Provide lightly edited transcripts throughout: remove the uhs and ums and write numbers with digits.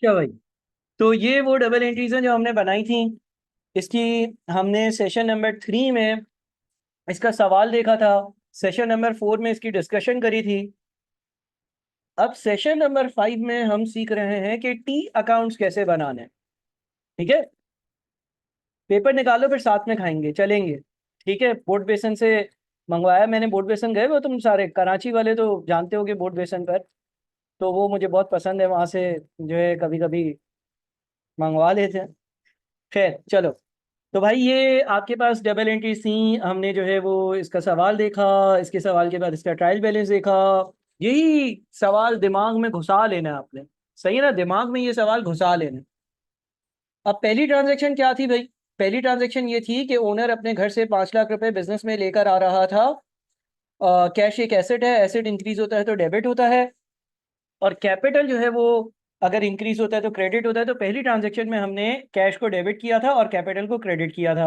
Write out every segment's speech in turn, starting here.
क्या भाई? तो ये वो डबल एंट्रीज हैं जो हमने बनाई थी। इसकी हमने सेशन नंबर 3 में इसका सवाल देखा था। सेशन नंबर 4 में इसकी डिस्कशन करी थी। अब सेशन नंबर 5 में हम सीख रहे हैं कि टी अकाउंट्स कैसे बनाने हैं। ठीक है, पेपर निकालो फिर साथ में खाएंगे चलेंगे। ठीक है, बोर्ड बेसन से मंगवाया मैंने। बोर्ड बेसन गए हो तुम सारे कराची वाले तो जानते होगे बोर्ड बेसन पर। तो वो मुझे बहुत पसंद है, वहां से जो है कभी कभी मंगवा लेते हैं। खैर चलो। तो भाई ये आपके पास डबल एंट्री थी, हमने जो है वो इसका सवाल देखा। इसके सवाल के बाद इसका ट्रायल बैलेंस देखा। यही सवाल दिमाग में घुसा लेना है आपने। सही है ना, दिमाग में ये सवाल घुसा लेना। अब पहली ट्रांजैक्शन क्या थी भाई? पहली ट्रांजैक्शन ये थी कि ओनर अपने घर से 5 लाख रुपए बिजनेस में लेकर आ रहा था। कैश एक एसेट है, एसेट इंक्रीज होता है तो डेबिट होता है। और कैपिटल जो है वो अगर इंक्रीज होता है तो क्रेडिट होता है। तो पहली ट्रांजैक्शन में हमने कैश को डेबिट किया था और कैपिटल को क्रेडिट किया था।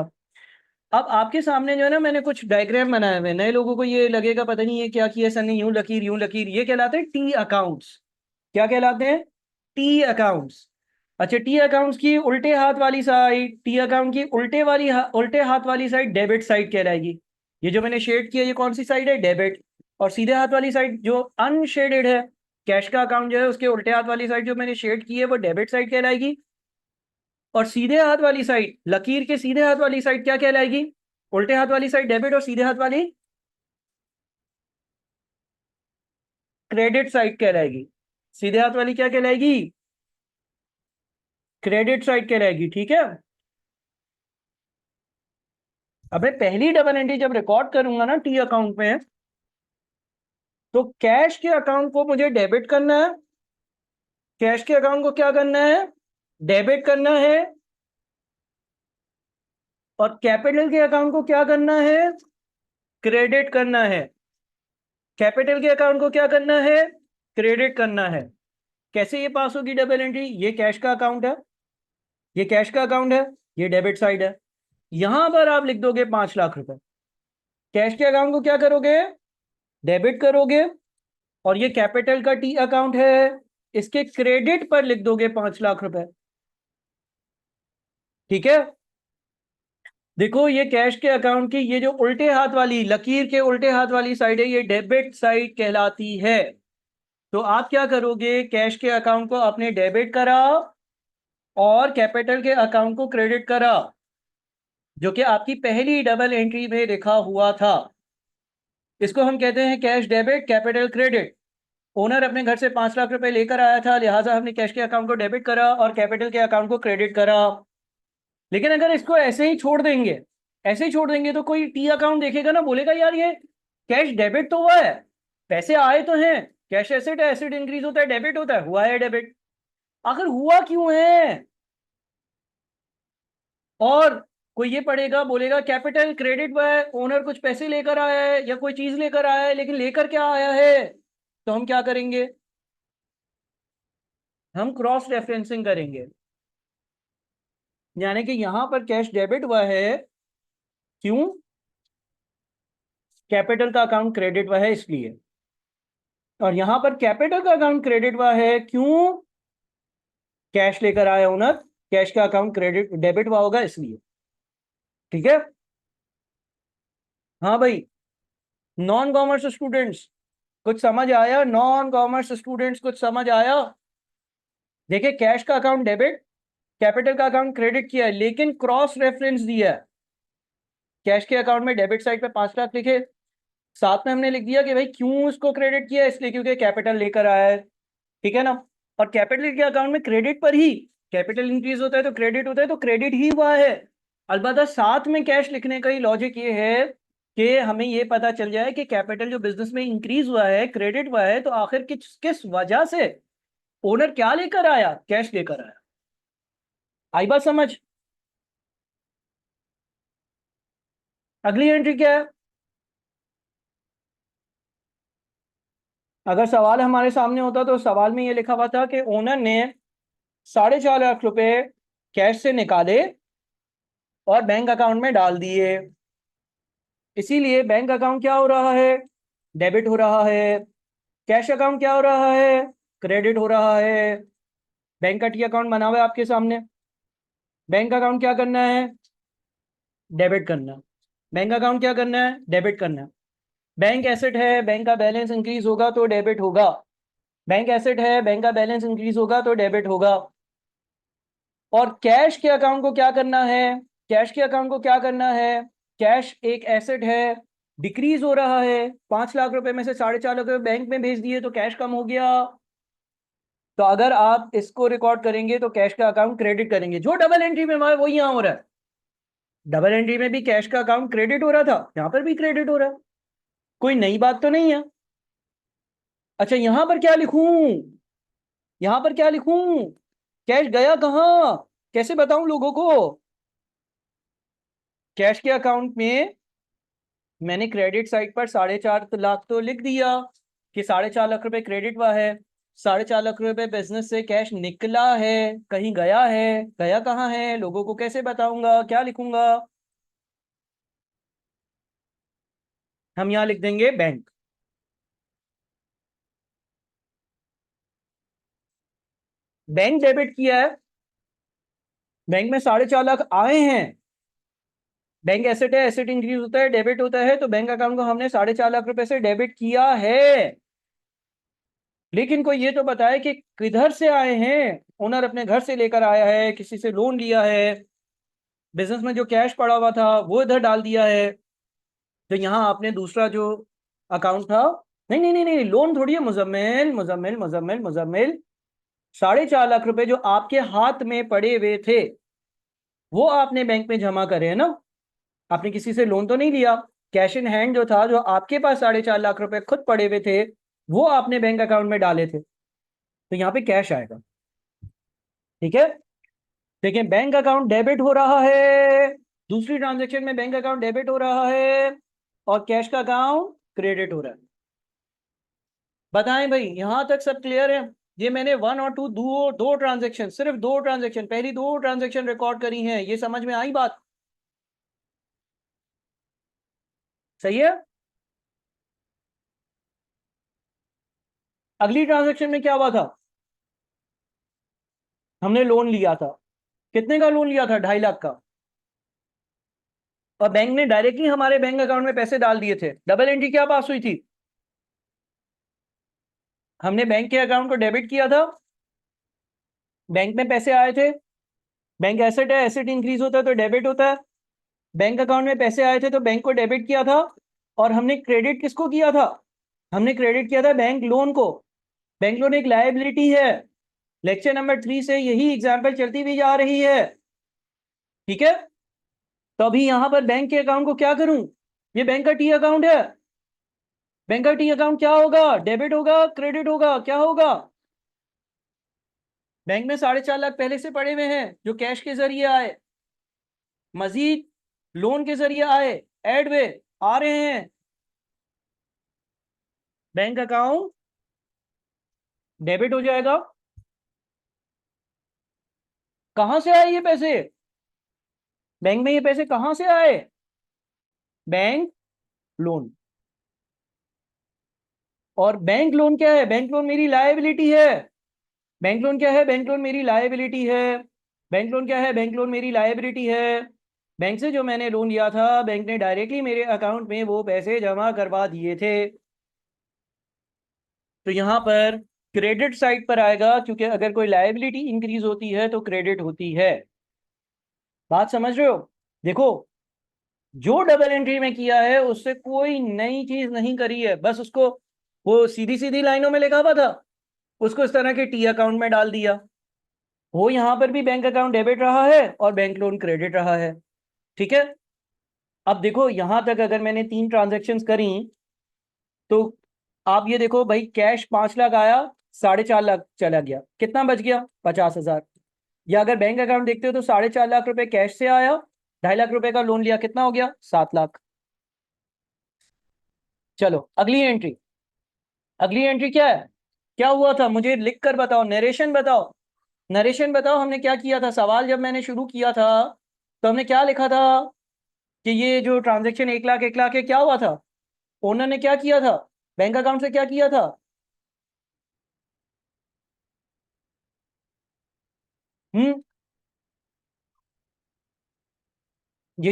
अब आपके सामने जो है ना, मैंने कुछ डायग्राम बनाए हुए हैं। नए लोगों को ये लगेगा पता नहीं ये क्या किया सर ने, यूं लकीर यूं लकीर। ये कहलाते हैं टी अकाउंट्स। क्या कहलाते हैं? T accounts. अच्छा, टी अकाउंट्स की उल्टे हाथ वाली साइड, टी अकाउंट की उल्टे हाथ वाली साइड डेबिट साइड कहलाएगी। ये जो मैंने शेड किया ये कौन सी साइड है? डेबिट। और सीधे हाथ वाली साइड जो अनशेडेड है, कैश का अकाउंट जो है, उसके उल्टे हाथ वाली साइड जो मैंने शेड की है वो डेबिट साइड कहलाएगी। और सीधे हाथ वाली साइड, लकीर के सीधे हाथ वाली साइड क्या कहलाएगी? उल्टे हाथ वाली साइड डेबिट और सीधे हाथ वाली क्रेडिट साइड कहलाएगी। सीधे हाथ वाली क्या कहलाएगी? क्रेडिट साइड कहलाएगी। ठीक है। अब मैं पहली डबल एंट्री जब रिकॉर्ड करूंगा ना टी अकाउंट में, तो कैश के अकाउंट को मुझे डेबिट करना है। कैश के अकाउंट को क्या करना है? डेबिट करना है। और कैपिटल के अकाउंट को क्या करना है? क्रेडिट करना है। कैपिटल के अकाउंट को क्या करना है? क्रेडिट करना है। कैसे ये पास होगी डबल एंट्री? ये कैश का अकाउंट है, ये कैश का अकाउंट है, ये डेबिट साइड है। यहां पर आप लिख दोगे 5 लाख रुपए। कैश के अकाउंट को क्या करोगे? डेबिट करोगे। और ये कैपिटल का टी अकाउंट है, इसके क्रेडिट पर लिख दोगे 5 लाख रुपए। ठीक है। देखो ये कैश के अकाउंट की ये जो उल्टे हाथ वाली, लकीर के उल्टे हाथ वाली साइड है, ये डेबिट साइड कहलाती है। तो आप क्या करोगे? कैश के अकाउंट को आपने डेबिट करा और कैपिटल के अकाउंट को क्रेडिट करा, जो कि आपकी पहली डबल एंट्री में लिखा हुआ था। इसको हम कहते हैं cash debit capital credit. Owner अपने घर से 5 लाख रुपए लेकर आया था, लिहाजा हमने कैश के अकाउंट को डेबिट करा और कैपिटल के अकाउंट को क्रेडिट करा। लेकिन अगर इसको ऐसे ही छोड़ देंगे, ऐसे ही छोड़ देंगे, तो कोई टी अकाउंट देखेगा ना, बोलेगा यार ये कैश डेबिट तो हुआ है, पैसे आए तो हैं। कैश एसेट है, एसेट इंक्रीज होता है, डेबिट होता है, हुआ है डेबिट। आखिर हुआ क्यों है? और कोई ये पढ़ेगा, बोलेगा कैपिटल क्रेडिट हुआ है, ओनर कुछ पैसे लेकर आया है या कोई चीज लेकर आया है, लेकिन लेकर क्या आया है? तो हम क्या करेंगे? हम क्रॉस रेफरेंसिंग करेंगे। यानी कि यहां पर कैश डेबिट हुआ है, क्यों? कैपिटल का अकाउंट क्रेडिट हुआ है इसलिए। और यहां पर कैपिटल का अकाउंट क्रेडिट हुआ है, क्यों? कैश लेकर आया ओनर, कैश का अकाउंट क्रेडिट डेबिट हुआ होगा इसलिए। ठीक है। हाँ भाई, नॉन कॉमर्स स्टूडेंट्स कुछ समझ आया? नॉन कॉमर्स स्टूडेंट्स कुछ समझ आया? देखिए, कैश का अकाउंट डेबिट, कैपिटल का अकाउंट क्रेडिट किया है, लेकिन क्रॉस रेफरेंस दिया है। कैश के अकाउंट में डेबिट साइड पे 5 लाख लिखे, साथ में हमने लिख दिया कि भाई क्यों इसको क्रेडिट किया है, इसलिए क्योंकि कैपिटल लेकर आया है। ठीक है ना। और कैपिटल के अकाउंट में क्रेडिट पर ही, कैपिटल इंक्रीज होता है तो क्रेडिट होता है, तो क्रेडिट ही हुआ है। अलबत्ता साथ में कैश लिखने का ही लॉजिक ये है कि हमें ये पता चल जाए कि कैपिटल जो बिजनेस में इंक्रीज हुआ है, क्रेडिट हुआ है, तो आखिर किस किस वजह से ओनर क्या लेकर आया? कैश लेकर आया। आई बात समझ? अगली एंट्री क्या है? अगर सवाल हमारे सामने होता तो सवाल में ये लिखा हुआ था कि ओनर ने 4.5 लाख रुपए कैश से निकाले और बैंक अकाउंट में डाल दिए। इसीलिए बैंक अकाउंट क्या हो रहा है? डेबिट हो रहा है। कैश अकाउंट क्या हो रहा है? क्रेडिट हो रहा है। बैंक का टी अकाउंट बना हुआ है आपके सामने। बैंक अकाउंट क्या करना है? डेबिट करना। बैंक अकाउंट क्या करना है? डेबिट करना। बैंक एसेट है, बैंक का बैलेंस इंक्रीज होगा तो डेबिट होगा। बैंक एसेट है, बैंक का बैलेंस इंक्रीज होगा तो डेबिट होगा। और कैश के अकाउंट को क्या करना है? कैश के अकाउंट को क्या करना है? कैश एक एसेट है, डिक्रीज हो रहा है। 5 लाख रुपए में से 4.5 लाख रुपए बैंक में भेज दिए तो कैश कम हो गया। तो अगर आप इसको रिकॉर्ड करेंगे तो कैश का अकाउंट क्रेडिट करेंगे। जो डबल एंट्री में वो यहां हो रहा है। डबल एंट्री में भी कैश का अकाउंट क्रेडिट हो रहा था, यहां पर भी क्रेडिट हो रहा है। कोई नई बात तो नहीं है। अच्छा, यहां पर क्या लिखूं? यहां पर क्या लिखूं? कैश गया कहां? कैसे बताऊं लोगों को? कैश के अकाउंट में मैंने क्रेडिट साइड पर 4.5 लाख तो लिख दिया कि 4.5 लाख रुपए क्रेडिट हुआ है। 4.5 लाख रुपए बिजनेस से कैश निकला है, कहीं गया है। गया कहाँ है? लोगों को कैसे बताऊंगा? क्या लिखूंगा? हम यहां लिख देंगे बैंक। बैंक डेबिट किया है, बैंक में 4.5 लाख आए हैं। बैंक एसेट है, एसेट इंक्रीज होता है, डेबिट होता है, तो बैंक अकाउंट को हमने 4.5 लाख रुपए से डेबिट किया है। लेकिन कोई ये तो बताए कि किधर से आए हैं। ओनर अपने घर से लेकर आया है, किसी से लोन लिया है, बिजनेस में जो कैश पड़ा हुआ था वो इधर डाल दिया है। तो यहाँ आपने दूसरा जो अकाउंट था, नहीं नहीं नहीं नहीं, लोन थोड़ी है। मुजम्मिल मुजम्मिल मुजम्मिल मुजम्मिल, 4.5 लाख रुपए जो आपके हाथ में पड़े हुए थे वो आपने बैंक में जमा करे है ना। आपने किसी से लोन तो नहीं लिया। कैश इन हैंड जो था, जो आपके पास 4.5 लाख रुपए खुद पड़े हुए थे, वो आपने बैंक अकाउंट में डाले थे। तो यहाँ पे कैश आएगा। ठीक है, देखिए बैंक अकाउंट डेबिट हो रहा है, दूसरी ट्रांजेक्शन में बैंक अकाउंट डेबिट हो रहा है और कैश का अकाउंट क्रेडिट हो रहा है। बताएं भाई, यहां तक सब क्लियर है? ये मैंने वन और टू, दो दो ट्रांजेक्शन, सिर्फ दो ट्रांजेक्शन, पहली दो ट्रांजेक्शन रिकॉर्ड करी हैं। ये समझ में आई बात? सही है। अगली ट्रांजेक्शन में क्या हुआ था? हमने लोन लिया था। कितने का लोन लिया था? 2.5 लाख का। और बैंक ने डायरेक्टली हमारे बैंक अकाउंट में पैसे डाल दिए थे। डबल एंट्री क्या पास हुई थी? हमने बैंक के अकाउंट को डेबिट किया था, बैंक में पैसे आए थे। बैंक एसेट है, एसेट इंक्रीज होता है तो डेबिट होता है। बैंक अकाउंट में पैसे आए थे तो बैंक को डेबिट किया था। और हमने क्रेडिट किसको किया था? हमने क्रेडिट किया था बैंक लोन को। बैंक लोन एक लायबिलिटी है। लेक्चर नंबर 3 से यही एग्जाम्पल चलती हुई जा रही है। ठीक है, तो अभी यहां पर बैंक के अकाउंट को क्या करूं? ये बैंक का टी अकाउंट है। बैंक का टी अकाउंट क्या होगा? डेबिट होगा, क्रेडिट होगा, क्या होगा? बैंक में 4.5 लाख पहले से पड़े हुए हैं जो कैश के जरिए आए, मजीद लोन के जरिए आए, एड वे आ रहे हैं। बैंक अकाउंट डेबिट हो जाएगा। कहां से आए ये पैसे? बैंक में ये पैसे कहां से आए? Bank loan. और बैंक लोन क्या है? बैंक लोन मेरी लायबिलिटी है। बैंक लोन क्या है? बैंक लोन मेरी लायबिलिटी है। बैंक लोन क्या है? बैंक लोन मेरी लायबिलिटी है। बैंक से जो मैंने लोन लिया था, बैंक ने डायरेक्टली मेरे अकाउंट में वो पैसे जमा करवा दिए थे। तो यहां पर क्रेडिट साइड पर आएगा, क्योंकि अगर कोई लायबिलिटी इंक्रीज होती है तो क्रेडिट होती है। बात समझ रहे हो? देखो, जो डबल एंट्री में किया है उससे कोई नई चीज नहीं करी है, बस उसको वो सीधी सीधी लाइनों में लिखा हुआ था, उसको इस तरह के टी अकाउंट में डाल दिया। वो यहां पर भी बैंक अकाउंट डेबिट रहा है और बैंक लोन क्रेडिट रहा है। ठीक है, अब देखो यहां तक अगर मैंने 3 ट्रांजेक्शन करी तो आप ये देखो भाई, कैश 5 लाख आया, 4.5 लाख चला गया, कितना बच गया? 50,000। या अगर बैंक अकाउंट देखते हो तो 4.5 लाख रुपए कैश से आया, 2.5 लाख रुपए का लोन लिया, कितना हो गया? 7 लाख। चलो अगली एंट्री। अगली एंट्री क्या है? क्या हुआ था मुझे लिख कर बताओ, नरेशन बताओ। नरेशन बताओ, हमने क्या किया था? सवाल जब मैंने शुरू किया था तो हमने क्या लिखा था कि ये जो ट्रांजेक्शन 1 लाख 1 लाख है, क्या हुआ था? ओनर ने क्या किया था? बैंक अकाउंट से क्या किया था? ये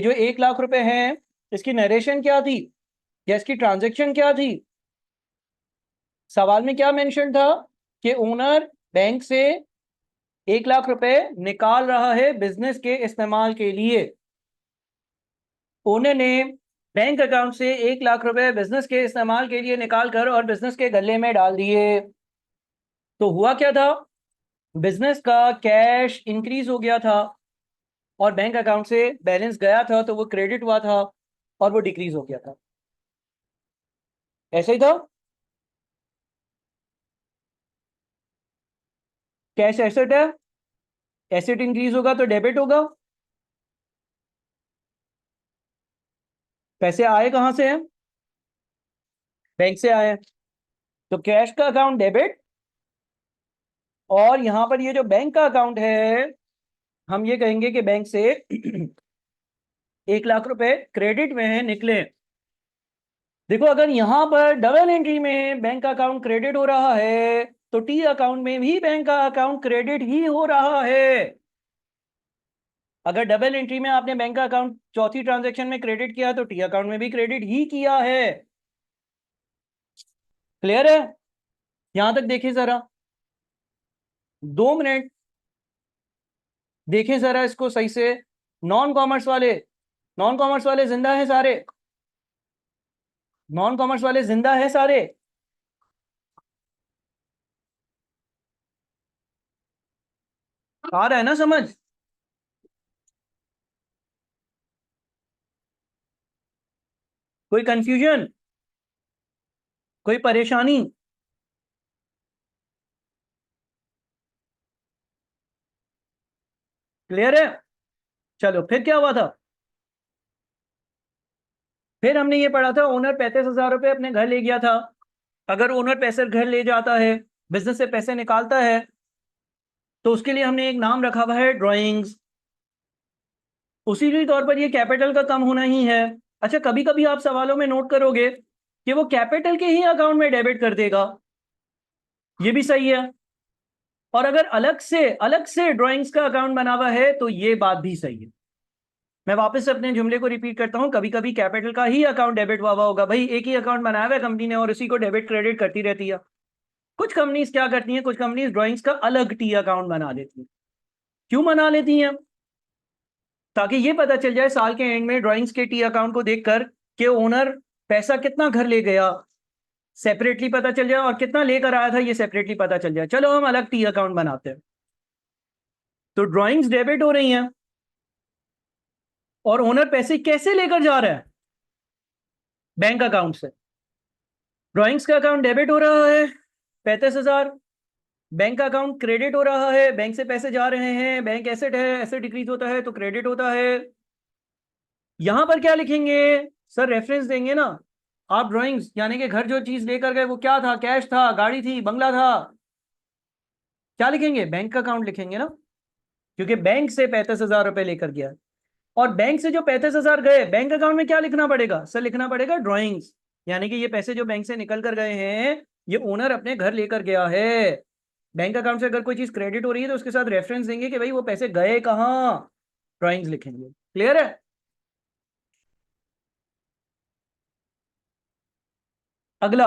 जो 1 लाख रुपए हैं, इसकी नरेशन क्या थी या इसकी ट्रांजैक्शन क्या थी? सवाल में क्या मेंशन था कि ओनर बैंक से 1 लाख रुपए निकाल रहा है बिजनेस के इस्तेमाल के लिए। ओनर ने बैंक अकाउंट से 1 लाख रुपए बिजनेस के इस्तेमाल के लिए निकाल कर और बिजनेस के गले में डाल दिए। तो हुआ क्या था? बिजनेस का कैश इंक्रीज हो गया था और बैंक अकाउंट से बैलेंस गया था तो वो क्रेडिट हुआ था और वो डिक्रीज हो गया था। ऐसे ही था। कैश एसेट है, एसेट इंक्रीज होगा तो डेबिट होगा। पैसे आए कहां से हैं? बैंक से आए। तो कैश का अकाउंट डेबिट, और यहां पर ये जो बैंक का अकाउंट है, हम ये कहेंगे कि बैंक से 1 लाख रुपए क्रेडिट में है, निकले। देखो, अगर यहां पर डबल एंट्री में बैंक का अकाउंट क्रेडिट हो रहा है तो टी अकाउंट में भी बैंक का अकाउंट क्रेडिट ही हो रहा है। अगर डबल एंट्री में आपने बैंक का अकाउंट चौथी ट्रांजैक्शन में क्रेडिट किया तो टी अकाउंट में भी क्रेडिट ही किया है। क्लियर है? यहां तक देखिए जरा, 2 मिनट देखें जरा इसको सही से। नॉन कॉमर्स वाले, नॉन कॉमर्स वाले जिंदा है सारे? नॉन कॉमर्स वाले जिंदा है सारे? आ रहा है ना समझ? कोई कंफ्यूजन, कोई परेशानी? क्लियर है? चलो, फिर क्या हुआ था? फिर हमने ये पढ़ा था, ओनर 35,000 रुपए अपने घर ले गया था। अगर ओनर पैसे घर ले जाता है, बिजनेस से पैसे निकालता है, तो उसके लिए हमने एक नाम रखा हुआ है ड्राइंग्स। उसी के तौर पर ये कैपिटल का कम होना ही है। अच्छा, कभी कभी आप सवालों में नोट करोगे कि वो कैपिटल के ही अकाउंट में डेबिट कर देगा, ये भी सही है। और अगर अलग से ड्राइंग्स का अकाउंट बना हुआ है तो ये बात भी सही है। मैं वापस से अपने जुमले को रिपीट करता हूं, कभी कभी कैपिटल का ही अकाउंट डेबिट हुआ होगा। भाई, एक ही अकाउंट बनाया हुआ है कंपनी ने और उसी को डेबिट क्रेडिट करती रहती है। कुछ कंपनीज क्या करती हैं, कुछ कंपनीज ड्राइंग्स का अलग टी अकाउंट बना लेती हैं। क्यों बना लेती हैं? ताकि ये पता चल जाए साल के एंड में ड्राइंग्स के टी अकाउंट को देखकर कि ओनर पैसा कितना घर ले गया, सेपरेटली पता चल जाए, और कितना लेकर आया था ये सेपरेटली पता चल जाए। चलो, हम अलग टी अकाउंट बनाते हैं। तो ड्राइंग्स डेबिट हो रही हैं और ओनर पैसे कैसे लेकर जा रहा है? बैंक अकाउंट से। ड्राइंग्स का अकाउंट डेबिट हो रहा है 35,000, बैंक का अकाउंट क्रेडिट हो रहा है, बैंक से पैसे जा रहे हैं, बैंक एसेट है, एसेट डिक्रीज होता है तो क्रेडिट होता है। यहां पर क्या लिखेंगे? सर रेफरेंस देंगे ना। आप ड्राइंग्स यानी कि घर जो चीज लेकर गए वो क्या था? कैश था, गाड़ी थी, बंगला था। क्या लिखेंगे? बैंक का अकाउंट लिखेंगे ना, क्योंकि बैंक से 35,000 रुपए लेकर गया। और बैंक से जो 35,000 गए, बैंक अकाउंट में क्या लिखना पड़ेगा? सर लिखना पड़ेगा ड्राइंग्स, यानी कि ये पैसे जो बैंक से निकल कर गए हैं ये ओनर अपने घर लेकर गया है। बैंक अकाउंट से अगर कोई चीज क्रेडिट हो रही है तो उसके साथ रेफरेंस देंगे कि भाई वो पैसे गए कहाँ, ड्राइंग्स लिखेंगे। क्लियर है? अगला,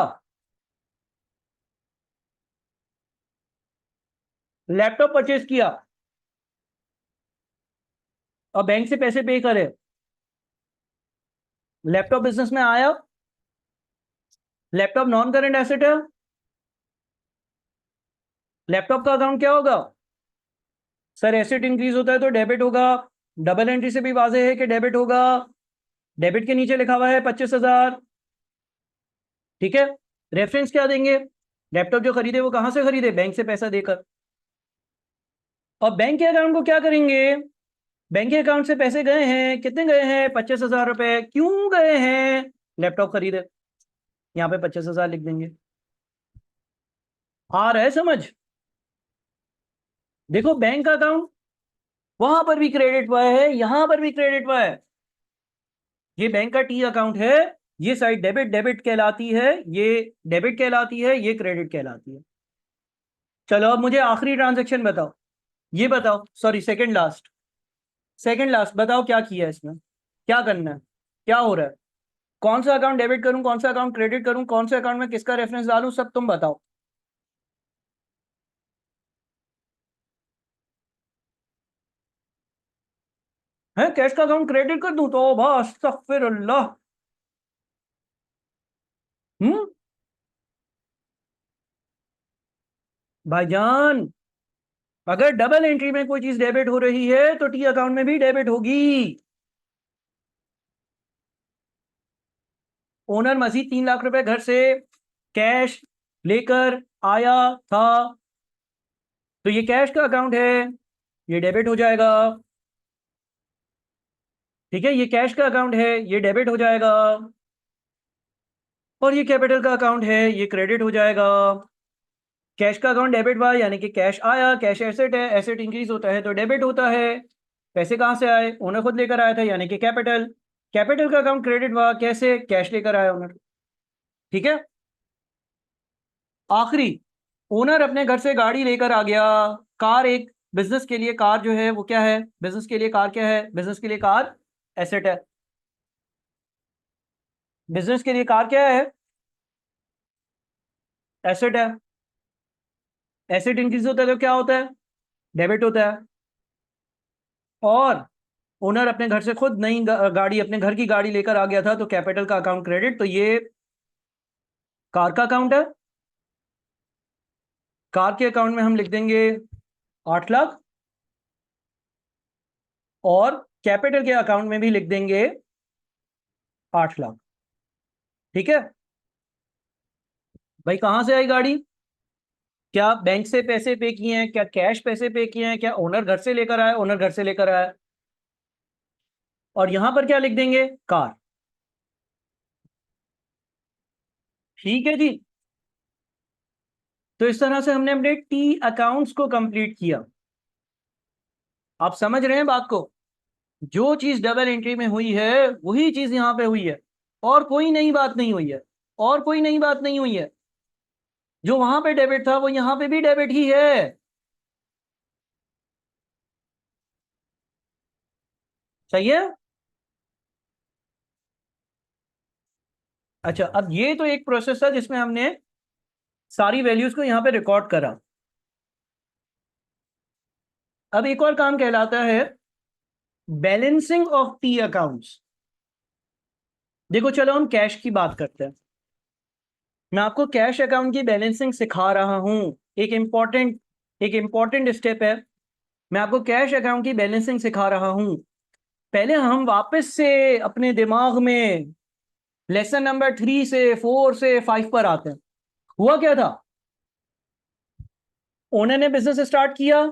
लैपटॉप परचेज किया और बैंक से पैसे पे करे। लैपटॉप बिजनेस में आया, लैपटॉप नॉन करेंट एसेट है। लैपटॉप का अकाउंट क्या होगा? सर एसेट इंक्रीज होता है तो डेबिट होगा। डबल एंट्री से भी वाजह है कि डेबिट होगा। डेबिट के नीचे लिखा हुआ है 25,000। ठीक है, रेफरेंस क्या देंगे? लैपटॉप जो खरीदे वो कहां से खरीदे? बैंक से पैसा देकर। और बैंक के अकाउंट को क्या करेंगे? बैंक के अकाउंट से पैसे गए हैं, कितने गए हैं? 25,000 रुपए। क्यों गए हैं? लैपटॉप खरीदे। यहाँ पे 25,000 लिख देंगे। आ रहा है समझ? देखो, बैंक अकाउंट वहां पर भी क्रेडिट हुआ है, यहां पर भी क्रेडिट हुआ है। ये बैंक का टी अकाउंट है, ये साइड डेबिट डेबिट कहलाती है, ये डेबिट कहलाती है, ये क्रेडिट कहलाती है। चलो, अब मुझे आखिरी ट्रांजैक्शन बताओ। ये बताओ, सॉरी सेकंड लास्ट बताओ क्या किया है इसमें, क्या करना है, क्या हो रहा है, कौन सा अकाउंट डेबिट करूं, कौन सा अकाउंट क्रेडिट करूं, कौन से अकाउंट में किसका रेफरेंस डालूं, सब तुम बताओ। है कैश का अकाउंट क्रेडिट कर दूं तो बस अस्तगफिरुल्लाह। हम्म। भाईजान, अगर डबल एंट्री में कोई चीज डेबिट हो रही है तो टी अकाउंट में भी डेबिट होगी। ओनर मजीद 3 लाख रुपए घर से कैश लेकर आया था, तो ये कैश का अकाउंट है, ये डेबिट हो जाएगा। ठीक है, ये कैश का अकाउंट है, ये डेबिट हो जाएगा। और ये कैपिटल का अकाउंट है, ये क्रेडिट हो जाएगा। कैश का अकाउंट डेबिट हुआ यानी कि कैश आया, कैश एसेट है, एसेट इंक्रीज होता है तो डेबिट होता है। पैसे कहाँ से आए, ओनर खुद लेकर आया था यानी कि कैपिटल। कैपिटल का अकाउंट क्रेडिट हुआ कैसे, कैश लेकर आया ओनर। ठीक है। आखिरी, ओनर अपने घर से गाड़ी लेकर आ गया। कार एक बिजनेस के लिए कार जो है वो क्या है, बिजनेस के लिए कार क्या है, बिजनेस के लिए कार एसेट है। बिजनेस के लिए कार क्या है, एसेट है। एसेट इंक्रीज होता है तो क्या होता है, डेबिट होता है। और ओनर अपने घर से खुद नई गाड़ी, अपने घर की गाड़ी लेकर आ गया था तो कैपिटल का अकाउंट क्रेडिट, तो ये कार का अकाउंट है। कार के अकाउंट में हम लिख देंगे 8 लाख, और कैपिटल के अकाउंट में भी लिख देंगे 8 लाख। ठीक है भाई, कहां से आई गाड़ी, क्या बैंक से पैसे पे किए हैं, क्या कैश पैसे पे किए हैं, क्या ओनर घर से लेकर आया, ओनर घर से लेकर आया। और यहां पर क्या लिख देंगे, कार। ठीक है जी। तो इस तरह से हमने अपने टी अकाउंट्स को कंप्लीट किया। आप समझ रहे हैं बात को, जो चीज डबल एंट्री में हुई है वही चीज यहां पे हुई है, और कोई नई बात नहीं हुई है, और कोई नई बात नहीं हुई है। जो वहां पे डेबिट था वो यहां पे भी डेबिट ही है। सही है। अच्छा, अब ये तो एक प्रोसेस था जिसमें हमने सारी वैल्यूज को यहां पे रिकॉर्ड करा। अब एक और काम कहलाता है बैलेंसिंग ऑफ टी अकाउंट्स। देखो चलो हम कैश की बात करते हैं। मैं आपको कैश अकाउंट की बैलेंसिंग सिखा रहा हूं। एक इंपॉर्टेंट स्टेप है। मैं आपको कैश अकाउंट की बैलेंसिंग सिखा रहा हूं। पहले हम वापस से अपने दिमाग में लेसन नंबर 3 से 4 से 5 पर आते हैं। हुआ क्या था, ओनर ने बिजनेस स्टार्ट किया,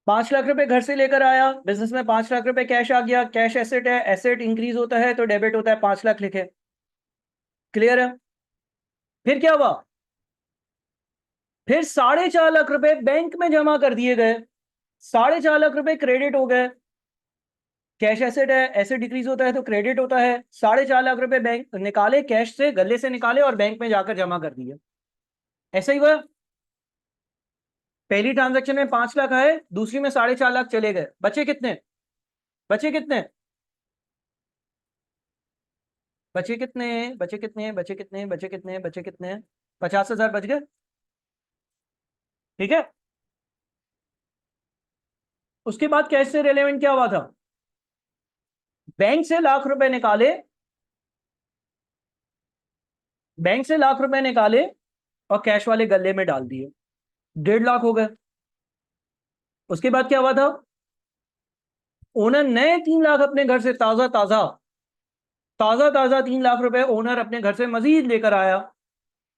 5 लाख रुपए घर से लेकर आया, बिजनेस में 5 लाख रुपए कैश आ गया, कैश एसेट है, एसेट इंक्रीज होता है तो डेबिट होता है, 5 लाख लिखे। क्लियर है। फिर क्या हुआ, फिर 4.5 लाख रुपए बैंक में जमा कर दिए गए, 4.5 लाख रुपए क्रेडिट हो गए। कैश एसेट है, एसेट डिक्रीज होता है तो क्रेडिट होता है। 4.5 लाख रुपए बैंक निकाले, कैश से गले से निकाले और बैंक में जाकर जमा कर दिए। ऐसा ही हुआ, पहली ट्रांजैक्शन में 5 लाख आए, दूसरी में 4.5 लाख चले गए, बचे कितने, बचे कितने, बचे कितने, बचे कितने, बचे कितने, बचे कितने, बचे कितने, 50,000 बच गए। ठीक है। उसके बाद कैश से रिलेवेंट क्या हुआ था, बैंक से लाख रुपए निकाले, बैंक से लाख रुपए निकाले और कैश वाले गले में डाल दिए, 1.5 लाख हो गए। उसके बाद क्या हुआ था, ओनर नए 3 लाख अपने घर से ताजा ताजा ताजा ताजा 3 लाख रुपए ओनर अपने घर से मजीद लेकर आया,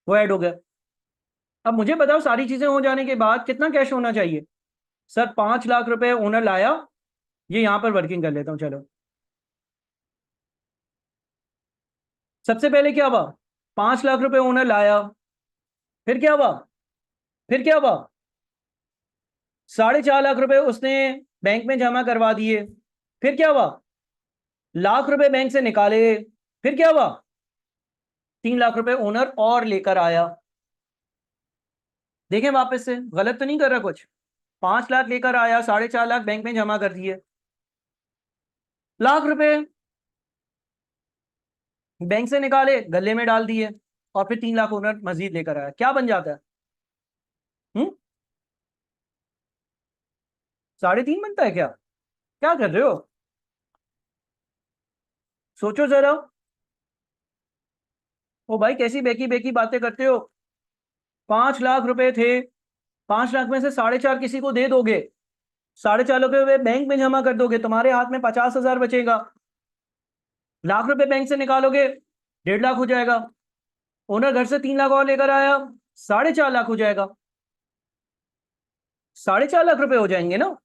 वो ऐड हो गया। अब मुझे बताओ, सारी चीजें हो जाने के बाद कितना कैश होना चाहिए। सर 5 लाख रुपए ओनर लाया, ये यहां पर वर्किंग कर लेता हूं चलो। सबसे पहले क्या हुआ, 5 लाख रुपए ओनर लाया, फिर क्या हुआ, फिर क्या हुआ, 4.5 लाख रुपए उसने बैंक में जमा करवा दिए। फिर क्या हुआ, लाख रुपए बैंक से निकाले। फिर क्या हुआ, 3 लाख रुपए ओनर और लेकर आया। देखें वापस से, गलत तो नहीं कर रहा कुछ। 5 लाख लेकर आया, 4.5 लाख बैंक में जमा कर दिए, लाख रुपए बैंक से निकाले गले में डाल दिए, और फिर 3 लाख ओनर मजीद लेकर आया, क्या बन जाता है? 3.5 बनता है क्या? क्या कर रहे हो? सोचो जरा। ओ भाई कैसी बेकी बेकी बातें करते हो। 5 लाख रुपए थे, 5 लाख में से 4.5 किसी को दे दोगे, 4.5 लाख रुपए बैंक में जमा कर दोगे, तुम्हारे हाथ में 50,000 बचेगा। लाख रुपए बैंक से निकालोगे, 1.5 लाख हो जाएगा। ओनर घर से 3 लाख और लेकर आया, 4.5 लाख हो जाएगा। 4.5 लाख रुपए हो जाएंगे ना?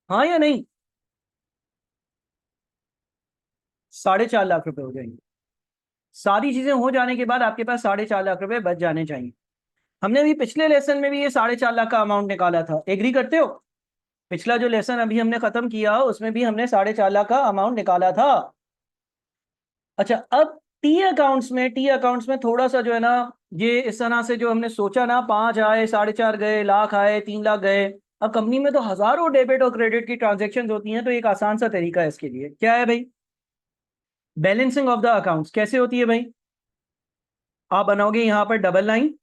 हाँ या नहीं? 4.5 लाख रुपए हो जाएंगे। सारी चीजें हो जाने के बाद आपके पास 4.5 लाख रुपए बच जाने चाहिए। हमने भी पिछले लेसन में भी ये 4.5 लाख का अमाउंट निकाला था, एग्री करते हो? पिछला जो लेसन अभी हमने खत्म किया उसमें भी हमने 4.5 लाख का अमाउंट निकाला था। अच्छा, अब टी अकाउंट्स में थोड़ा सा जो है ना, ये इस तरह से जो हमने सोचा ना, 5 आए, 4.5 गए, लाख आए, 3 लाख गए। अब कंपनी में तो हजारों डेबिट और क्रेडिट की ट्रांजेक्शन होती हैं, तो एक आसान सा तरीका है इसके लिए, क्या है भाई? बैलेंसिंग ऑफ द अकाउंट्स कैसे होती है भाई? आप बनाओगे यहां पर डबल लाइन,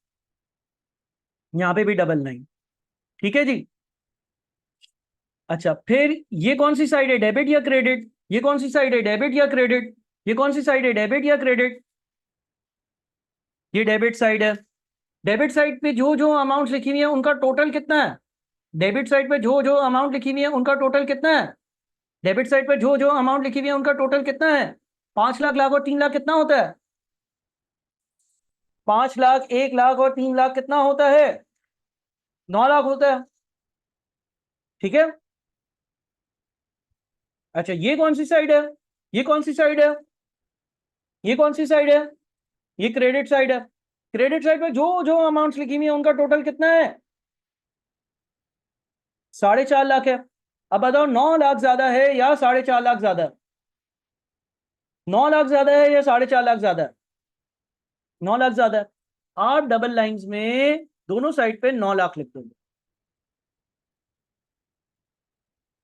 यहां पे भी डबल लाइन, ठीक है जी। अच्छा, फिर ये कौन सी साइड है, डेबिट या क्रेडिट? ये कौन सी साइड है, डेबिट या क्रेडिट? ये कौन सी साइड है, डेबिट या क्रेडिट? ये डेबिट साइड है। डेबिट साइड पे जो जो अमाउंट लिखी हुई है उनका टोटल कितना है? डेबिट साइड पे जो जो अमाउंट लिखी हुई है उनका टोटल कितना है? डेबिट साइड पे जो जो अमाउंट लिखी हुई है उनका टोटल कितना है? 5 लाख, लाख और 3 लाख कितना होता है? 5 लाख, 1 लाख और 3 लाख कितना होता है? 9 लाख होता है, ठीक है। अच्छा, ये कौन सी साइड है? ये कौन सी साइड है? ये कौन सी साइड है? ये क्रेडिट साइड है। क्रेडिट साइड पे जो जो अमाउंट्स लिखी हुई है उनका टोटल कितना है? 4.5 लाख है। अब बताओ 9 लाख ज्यादा है या 4.5 लाख ज्यादा है? 9 लाख ज्यादा है या 4.5 लाख ज्यादा है? 9 लाख ज्यादा है। आप डबल लाइंस में दोनों साइड पे 9 लाख लिख दोगे।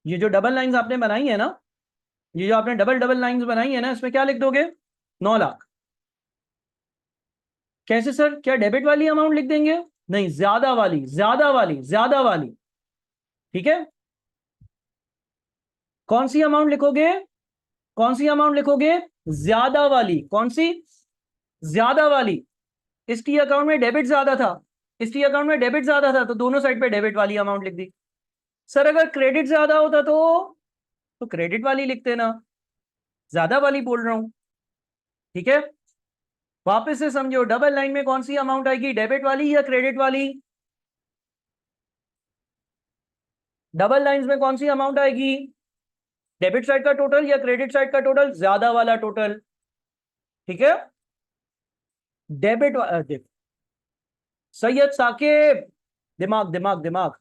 ये जो डबल लाइंस आपने बनाई है ना, ये जो आपने डबल डबल लाइंस बनाई है ना, इसमें क्या लिख दोगे? 9 लाख। कैसे सर, क्या डेबिट वाली अमाउंट लिख देंगे? नहीं, ज्यादा वाली, ज्यादा वाली, ज्यादा वाली, ठीक है। कौन सी अमाउंट लिखोगे? कौन सी अमाउंट लिखोगे? ज्यादा वाली। कौन सी? ज्यादा वाली। इस टी अकाउंट में डेबिट ज्यादा था, इस टी अकाउंट में डेबिट ज्यादा था, तो दोनों साइड पे डेबिट वाली अमाउंट लिख दी। सर अगर क्रेडिट ज्यादा होता तो क्रेडिट वाली लिखते ना, ज्यादा वाली बोल रहा हूं, ठीक है। वापस से समझो, डबल लाइन में कौन सी अमाउंट आएगी, डेबिट वाली या क्रेडिट वाली? डबल लाइंस में कौन सी अमाउंट आएगी? डेबिट साइड का टोटल या क्रेडिट साइड का टोटल? ज्यादा वाला टोटल, ठीक है। डेबिट देखो सैयद साकिब, दिमाग दिमाग दिमाग,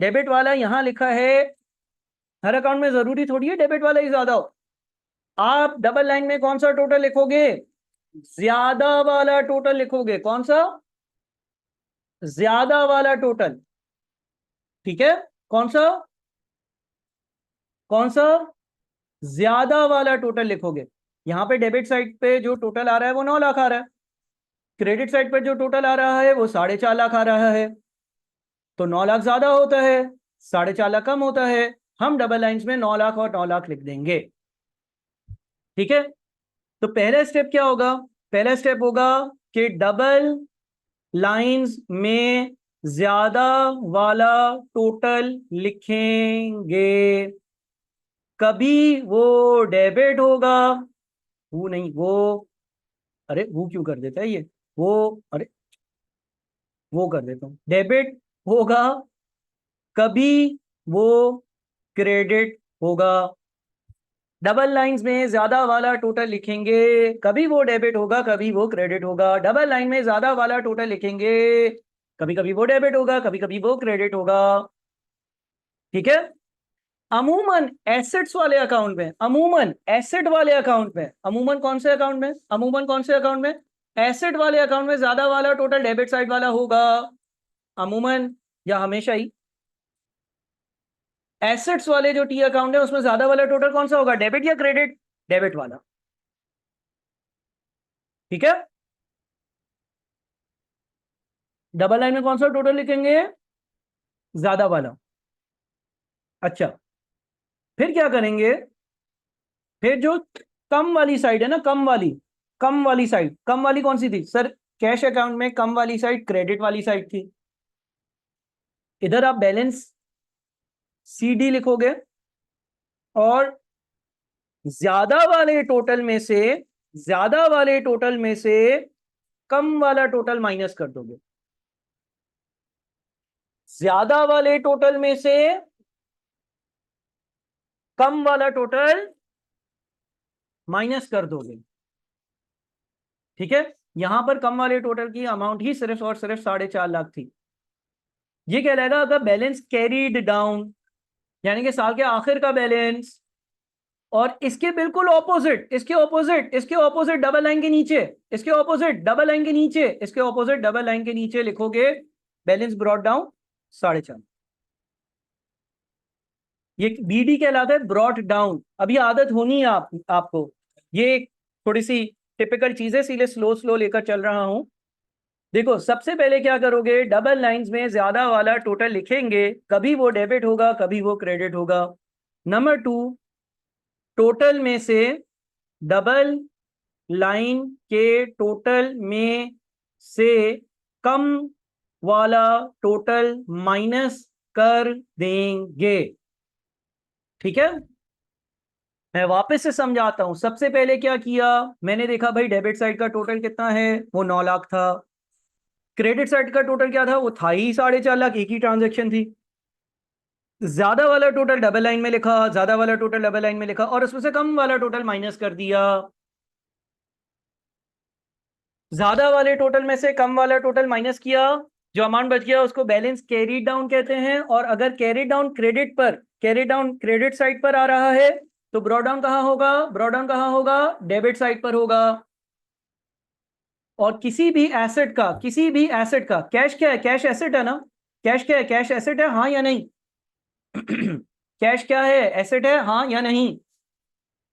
डेबिट वाला यहां लिखा है, हर अकाउंट में जरूरी थोड़ी है डेबिट वाला ही ज्यादा हो। आप डबल लाइन में कौन सा टोटल लिखोगे? ज्यादा वाला टोटल लिखोगे। कौन सा? ज्यादा वाला टोटल, ठीक है। कौन सा? कौन सा? ज्यादा वाला टोटल लिखोगे। यहां पे डेबिट साइड पे जो टोटल आ रहा है वो 9 लाख आ रहा है, क्रेडिट साइड पर जो टोटल आ रहा है वो 4.5 लाख आ रहा है, तो 9 लाख ज्यादा होता है, 4.5 लाख कम होता है। हम डबल लाइंस में 9 लाख और 9 लाख लिख देंगे, ठीक है। तो पहला स्टेप क्या होगा? पहला स्टेप होगा कि डबल लाइंस में ज्यादा वाला टोटल लिखेंगे, कभी वो डेबिट होगा, वो नहीं वो, अरे वो क्यों कर देता है ये, वो, अरे वो कर देता हूं, डेबिट होगा, कभी वो क्रेडिट होगा। डबल लाइंस में ज्यादा वाला टोटल लिखेंगे, कभी वो डेबिट होगा, कभी वो क्रेडिट होगा। डबल लाइन में ज्यादा वाला टोटल लिखेंगे, कभी कभी वो डेबिट होगा, कभी कभी वो क्रेडिट होगा, ठीक है। अमूमन एसेट्स वाले अकाउंट में, अमूमन एसेट वाले अकाउंट में, अमूमन कौन से अकाउंट में, अमूमन कौन से अकाउंट में? एसेट वाले अकाउंट में ज्यादा वाला टोटल डेबिट साइड वाला होगा अमूमन या हमेशा ही। एसेट्स वाले जो टी अकाउंट है उसमें ज्यादा वाला टोटल कौन सा होगा, डेबिट या क्रेडिट, डेबिट वाला। ठीक है, डबल लाइन में कौन सा टोटल लिखेंगे, ज्यादा वाला। अच्छा, फिर क्या करेंगे, फिर जो कम वाली साइड है ना, कम वाली साइड, कम वाली कौन सी थी सर, कैश अकाउंट में कम वाली साइड क्रेडिट वाली साइड थी। इधर आप बैलेंस सीडी लिखोगे और ज्यादा वाले टोटल में से, ज्यादा वाले टोटल में से कम वाला टोटल माइनस कर दोगे, ज्यादा वाले टोटल में से कम वाला टोटल माइनस कर दोगे। ठीक है, यहां पर कम वाले टोटल की अमाउंट ही सिर्फ और सिर्फ 4.5 लाख थी। ये कहलाएगा अगर बैलेंस कैरीड डाउन, यानी कि साल के आखिर का बैलेंस। और इसके बिल्कुल ऑपोजिट, इसके ऑपोजिट, इसके ऑपोजिट डबल लाइन के नीचे, इसके ऑपोजिट डबल लाइन के नीचे, इसके ऑपोजिट डबल लाइन के नीचे लिखोगे बैलेंस ब्रॉट डाउन 4.5। ये बीडी कहलाता है, ब्रॉट डाउन। अभी आदत होनी है आपको, ये थोड़ी सी टिपिकल चीजें, इसीलिए स्लो स्लो लेकर चल रहा हूं। देखो सबसे पहले क्या करोगे, डबल लाइंस में ज्यादा वाला टोटल लिखेंगे, कभी वो डेबिट होगा कभी वो क्रेडिट होगा। नंबर 2, टोटल में से डबल लाइन के टोटल में से कम वाला टोटल माइनस कर देंगे। ठीक है, मैं वापस से समझाता हूं। सबसे पहले क्या किया, मैंने देखा भाई डेबिट साइड का टोटल कितना है, वो 9 लाख था। क्रेडिट साइड का टोटल क्या था, वो था ही 4.5 लाख, एक ही ट्रांजेक्शन थी। ज्यादा वाला टोटल डबल लाइन में लिखा, ज्यादा वाला टोटल डबल लाइन में लिखा, और उसमें से कम वाला टोटल माइनस कर दिया। ज्यादा वाले टोटल में से कम वाला टोटल माइनस किया, जो अमाउंट बच गया उसको बैलेंस कैरी डाउन कहते हैं। और अगर कैरी डाउन क्रेडिट पर, कैरी डाउन क्रेडिट साइड पर आ रहा है तो ब्रॉट डाउन कहां होगा, ब्रॉट डाउन कहां होगा, डेबिट साइड पर होगा। और किसी भी एसेट का, किसी भी एसेट का, कैश क्या है, कैश एसेट है ना, कैश क्या है, कैश एसेट है, हाँ या नहीं कैश क्या है, एसेट है, हाँ या नहीं,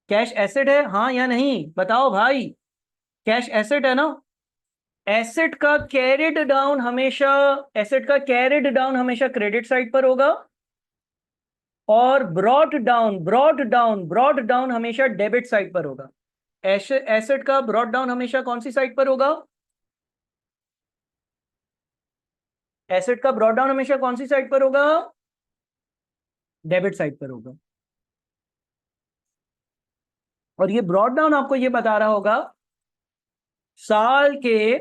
कैश एसेट है, हाँ या नहीं, बताओ भाई, कैश एसेट है ना। एसेट का कैरिड डाउन हमेशा, एसेट का कैरिड डाउन हमेशा क्रेडिट साइड पर होगा, और ब्रॉट डाउन हमेशा डेबिट साइड पर होगा। एसेट का ब्रॉट डाउन हमेशा कौन सी साइड पर होगा, एसेट का ब्रॉट डाउन हमेशा कौन सी साइड पर होगा, डेबिट साइड पर होगा। और ये ब्रॉट डाउन आपको ये बता रहा होगा साल के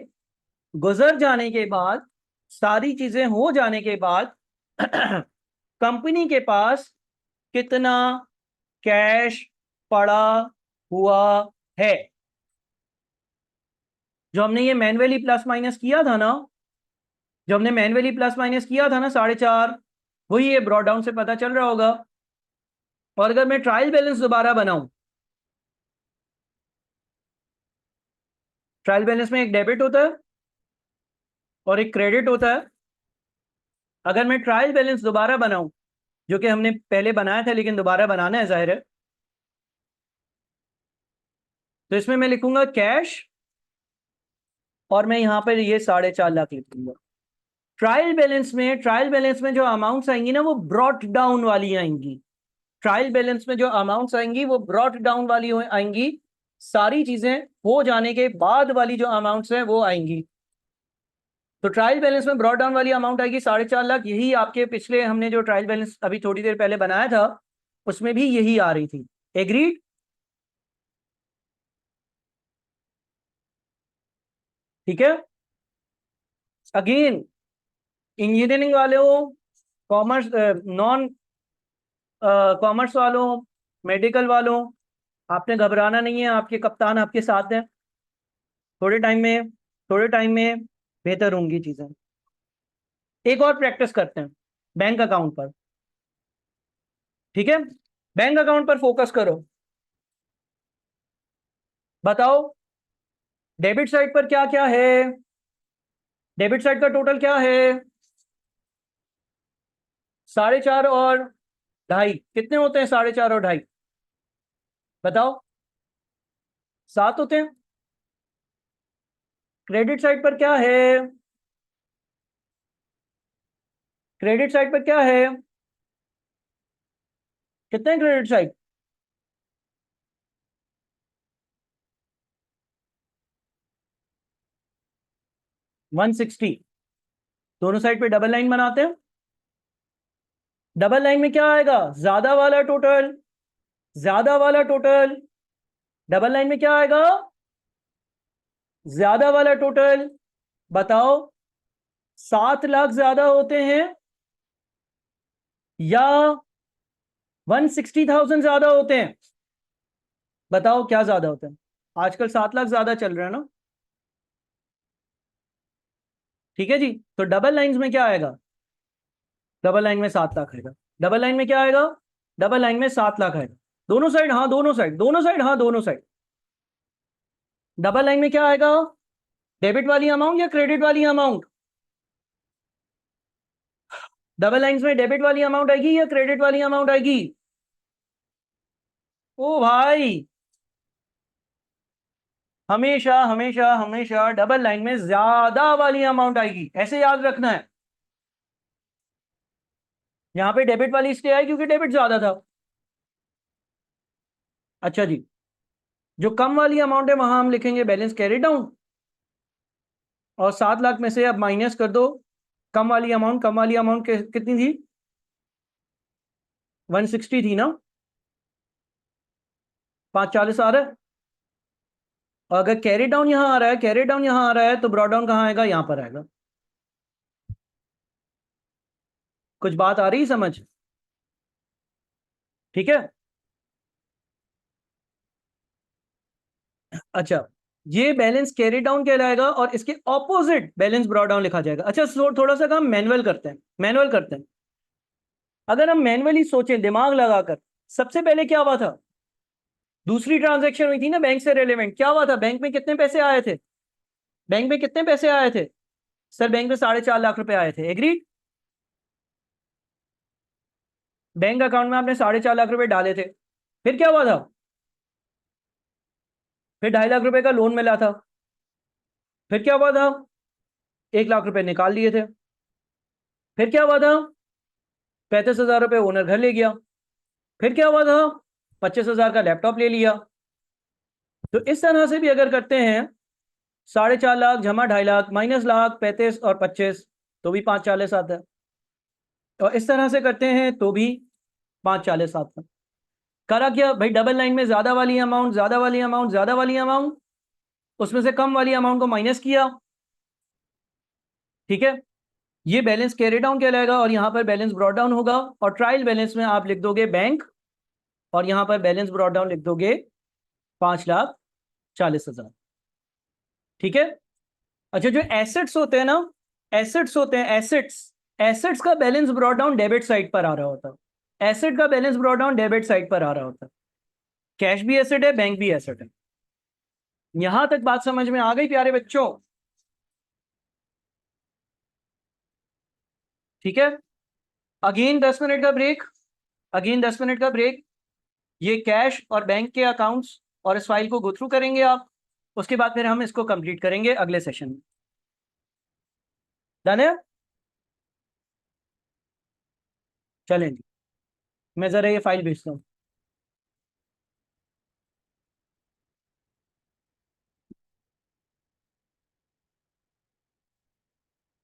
गुजर जाने के बाद, सारी चीजें हो जाने के बाद कंपनी के पास कितना कैश पड़ा हुआ है। जो हमने ये मैन्युअली प्लस माइनस किया था ना, जो हमने मैन्युअली प्लस माइनस किया था ना 4.5, वही ये ब्रॉट डाउन से पता चल रहा होगा। और अगर मैं ट्रायल बैलेंस दोबारा बनाऊं, ट्रायल बैलेंस में एक डेबिट होता है और एक क्रेडिट होता है। अगर मैं ट्रायल बैलेंस दोबारा बनाऊं, जो कि हमने पहले बनाया था लेकिन दोबारा बनाना है जाहिर है, तो इसमें मैं लिखूंगा कैश, और मैं यहां पर ये 4.5 लाख लिखूंगा। ट्रायल बैलेंस में जो अमाउंट्स आएंगी ना, वो ब्रॉट डाउन वाली आएंगी। ट्रायल बैलेंस में जो अमाउंट्स आएंगी वो ब्रॉट डाउन वाली आएंगी, सारी चीजें हो जाने के बाद वाली जो अमाउंट्स हैं वो आएंगी। तो ट्रायल बैलेंस में ब्रॉट डाउन वाली अमाउंट आएगी 4.5 लाख। यही आपके पिछले हमने जो ट्रायल बैलेंस अभी थोड़ी देर पहले बनाया था उसमें भी यही आ रही थी। एग्रीड? ठीक है, अगेन इंजीनियरिंग वालों, कॉमर्स, नॉन कॉमर्स वालों, मेडिकल वालों, आपने घबराना नहीं है, आपके कप्तान आपके साथ हैं। थोड़े टाइम में, थोड़े टाइम में बेहतर होंगी चीजें। एक और प्रैक्टिस करते हैं बैंक अकाउंट पर। ठीक है, बैंक अकाउंट पर फोकस करो। बताओ डेबिट साइड पर क्या क्या है? डेबिट साइड का टोटल क्या है? 4.5 और 2.5 कितने होते हैं? 4.5 और 2.5 बताओ। 7 होते हैं। क्रेडिट साइड पर क्या है? क्रेडिट साइड पर क्या है? कितने हैं क्रेडिट साइड? 160। दोनों साइड पे डबल लाइन बनाते हैं। डबल लाइन में क्या आएगा? ज्यादा वाला टोटल, ज्यादा वाला टोटल। डबल लाइन में क्या आएगा? ज्यादा वाला टोटल। बताओ, 7 लाख ज्यादा होते हैं या 160,000 ज्यादा होते हैं? बताओ क्या ज्यादा होता है? आजकल 7 लाख ज्यादा चल रहा है ना। ठीक है जी। तो डबल लाइंस में क्या आएगा? डबल लाइन में 7 लाख आएगा। डबल लाइन में क्या आएगा? डबल लाइन में 7 लाख आएगा। दोनों साइड, हाँ दोनों साइड, दोनों साइड, हाँ दोनों साइड। डबल लाइन में क्या आएगा? डेबिट वाली अमाउंट या क्रेडिट वाली अमाउंट? डबल लाइंस में डेबिट वाली अमाउंट आएगी या क्रेडिट वाली अमाउंट आएगी? ओ भाई, हमेशा हमेशा हमेशा डबल लाइन में ज्यादा वाली अमाउंट आएगी, ऐसे याद रखना है। यहां पे डेबिट वाली इसलिए आई क्योंकि डेबिट ज्यादा था। अच्छा जी। जो कम वाली अमाउंट है वहां हम लिखेंगे बैलेंस कैरी डाउन, और 7 लाख में से अब माइनस कर दो कम वाली अमाउंट। कम वाली अमाउंट कितनी थी? 160 थी ना। 540 आ रहा है। और अगर कैरी डाउन यहां आ रहा है, कैरी डाउन यहां आ रहा है, तो ब्रॉड डाउन कहां आएगा? यहां पर आएगा। कुछ बात आ रही है समझ? ठीक है। अच्छा, ये बैलेंस कैरी डाउन कहलाएगा और इसके ऑपोजिट बैलेंस ब्रॉड डाउन लिखा जाएगा। अच्छा, थोड़ा सा काम मैनुअल करते हैं, मैनुअल करते हैं। अगर हम मैनुअली सोचें दिमाग लगाकर, सबसे पहले क्या हुआ था? दूसरी ट्रांजैक्शन हुई थी ना बैंक से रिलेवेंट, क्या हुआ था? बैंक में कितने पैसे आए थे? बैंक में कितने पैसे आए थे? सर बैंक में 4.5 लाख रुपए आए थे, एग्रीड। बैंक अकाउंट में आपने 4.5 लाख रुपए डाले थे। फिर क्या हुआ था? फिर 2.5 लाख रुपए का लोन मिला था। फिर क्या हुआ था? 1 लाख रुपए निकाल लिए थे। फिर क्या हुआ था? 35,000 रुपए ओनर घर ले गया। फिर क्या हुआ था? 25,000 का लैपटॉप ले लिया। तो इस तरह से भी अगर करते हैं, 4.5 लाख जमा 2.5 लाख माइनस लाख 35 और 25, तो भी 540 आता है। और इस तरह से करते हैं तो भी 540 आता है। करा क्या भाई? डबल लाइन में ज्यादा वाली अमाउंट, ज्यादा वाली अमाउंट, ज्यादा वाली अमाउंट, उसमें से कम वाली अमाउंट को माइनस किया। ठीक है। ये बैलेंस कैरी डाउन कहलाएगा और यहां पर बैलेंस ब्रॉट डाउन होगा। और ट्रायल बैलेंस में आप लिख दोगे बैंक, और यहां पर बैलेंस ब्रॉट डाउन लिख दोगे 5,40,000। ठीक है। अच्छा, जो एसेट्स होते हैं ना, एसेट्स होते हैं, एसेट्स, एसेट्स का balance brought down debit side पर आ रहा होता है। एसेट का balance brought down debit side पर आ रहा होता है। कैश भी एसेट है, बैंक भी एसेट है। यहां तक बात समझ में आ गई प्यारे बच्चों? ठीक है। अगेन 10 मिनट का ब्रेक, अगेन 10 मिनट का ब्रेक। ये कैश और बैंक के अकाउंट्स और इस फाइल को गो थ्रू करेंगे आप। उसके बाद फिर हम इसको कंप्लीट करेंगे अगले सेशन में। डन है? चलें जी, मैं जरा ये फाइल भेजता हूँ।